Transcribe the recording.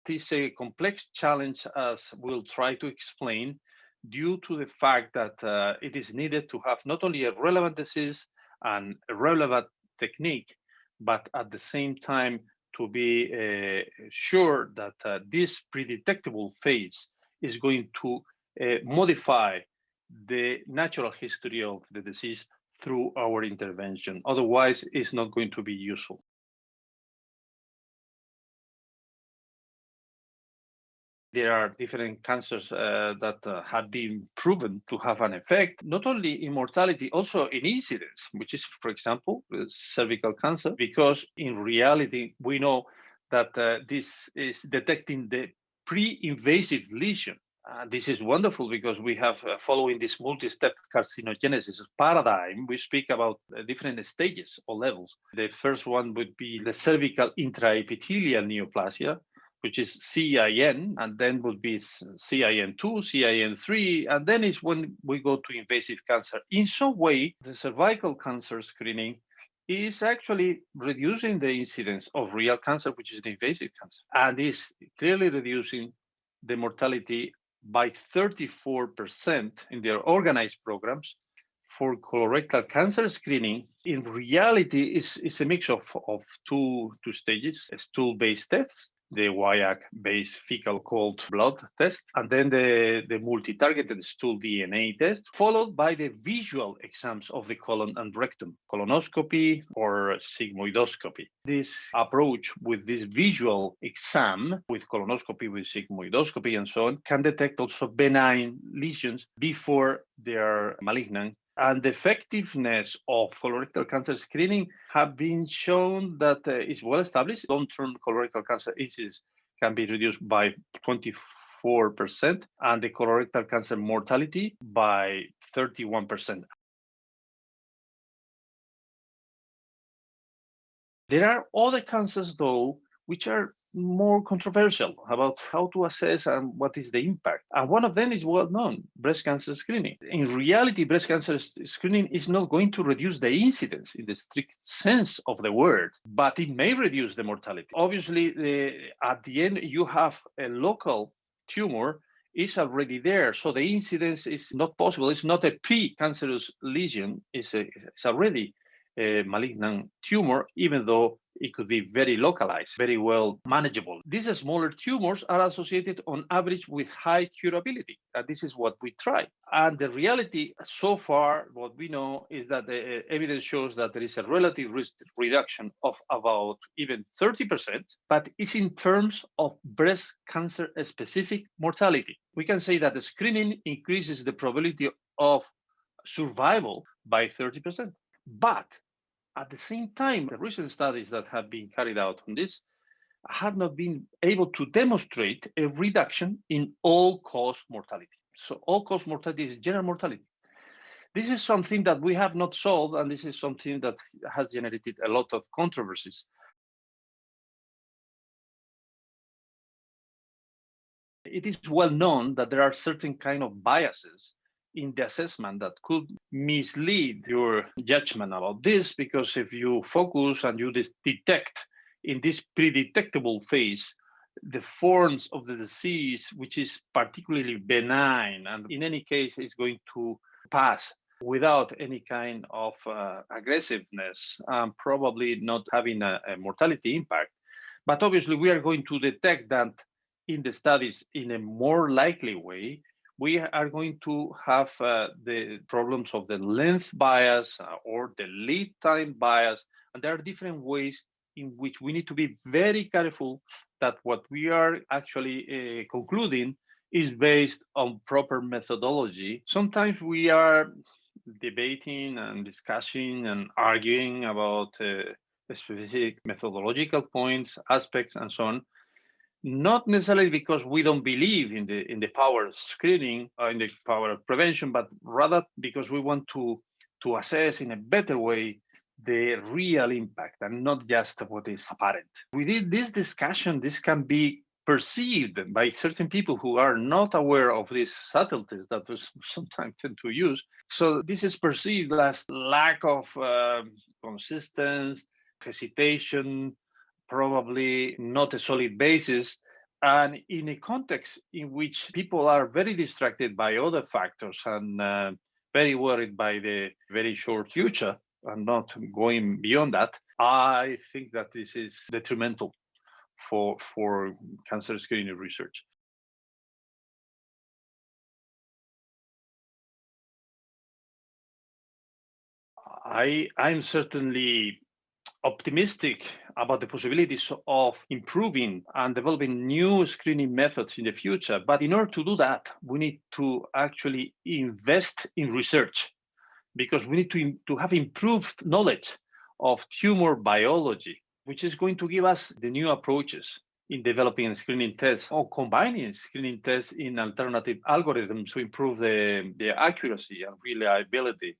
is a complex challenge, as we'll try to explain, due to the fact that it is needed to have not only a relevant disease and a relevant technique, but at the same time to be sure that this predetectable phase is going to modify the natural history of the disease through our intervention. Otherwise, it's not going to be useful. There are different cancers that have been proven to have an effect, not only in mortality, also in incidence, which is, for example, cervical cancer, because in reality, we know that this is detecting the pre-invasive lesion. This is wonderful because we have, following this multi-step carcinogenesis paradigm, we speak about different stages or levels. The first one would be the cervical intraepithelial neoplasia, which is CIN, and then would be CIN2, CIN3, and then is when we go to invasive cancer. In some way, the cervical cancer screening is actually reducing the incidence of real cancer, which is the invasive cancer, and is clearly reducing the mortality by 34% in their organized programs. For colorectal cancer screening, in reality, it's a mix of two stages: stool-based tests, the WIAC-based fecal cold blood test, and then the multi-targeted stool DNA test, followed by the visual exams of the colon and rectum, colonoscopy or sigmoidoscopy. This approach with this visual exam, with colonoscopy, with sigmoidoscopy, and so on, can detect also benign lesions before they are malignant. And the effectiveness of colorectal cancer screening have been shown that is well established. Long-term colorectal cancer incidence can be reduced by 24%, and the colorectal cancer mortality by 31%. There are other cancers, though, which are more controversial about how to assess and what is the impact. And one of them is well known, breast cancer screening. In reality, breast cancer screening is not going to reduce the incidence in the strict sense of the word, but it may reduce the mortality. Obviously, at the end, you have a local tumor is already there. So the incidence is not possible. It's not a pre-cancerous lesion. It's already a malignant tumor, even though it could be very localized, very well manageable. These smaller tumors are associated on average with high curability. This is what we try. And the reality so far, what we know is that the evidence shows that there is a relative risk reduction of about even 30%, but it's in terms of breast cancer specific mortality. We can say that the screening increases the probability of survival by 30%. But at the same time, the recent studies that have been carried out on this have not been able to demonstrate a reduction in all-cause mortality. So all-cause mortality is general mortality. This is something that we have not solved, and this is something that has generated a lot of controversies. It is well known that there are certain kind of biases in the assessment that could mislead your judgment about this, because if you focus and you detect in this predetectable phase the forms of the disease, which is particularly benign, and in any case is going to pass without any kind of aggressiveness, probably not having a mortality impact. But obviously we are going to detect that in the studies in a more likely way. We are going to have the problems of the length bias or the lead time bias. And there are different ways in which we need to be very careful that what we are actually concluding is based on proper methodology. Sometimes we are debating and discussing and arguing about specific methodological points, aspects, and so on. Not necessarily because we don't believe in the power of screening or in the power of prevention, but rather because we want to assess in a better way the real impact and not just what is apparent. Within this discussion, this can be perceived by certain people who are not aware of these subtleties that we sometimes tend to use. So this is perceived as lack of consistency, hesitation, probably not a solid basis. And in a context in which people are very distracted by other factors and very worried by the very short future and not going beyond that, I think that this is detrimental for cancer screening research. I'm certainly optimistic about the possibilities of improving and developing new screening methods in the future. But in order to do that, we need to actually invest in research, because we need to have improved knowledge of tumor biology, which is going to give us the new approaches in developing screening tests or combining screening tests in alternative algorithms to improve the accuracy and reliability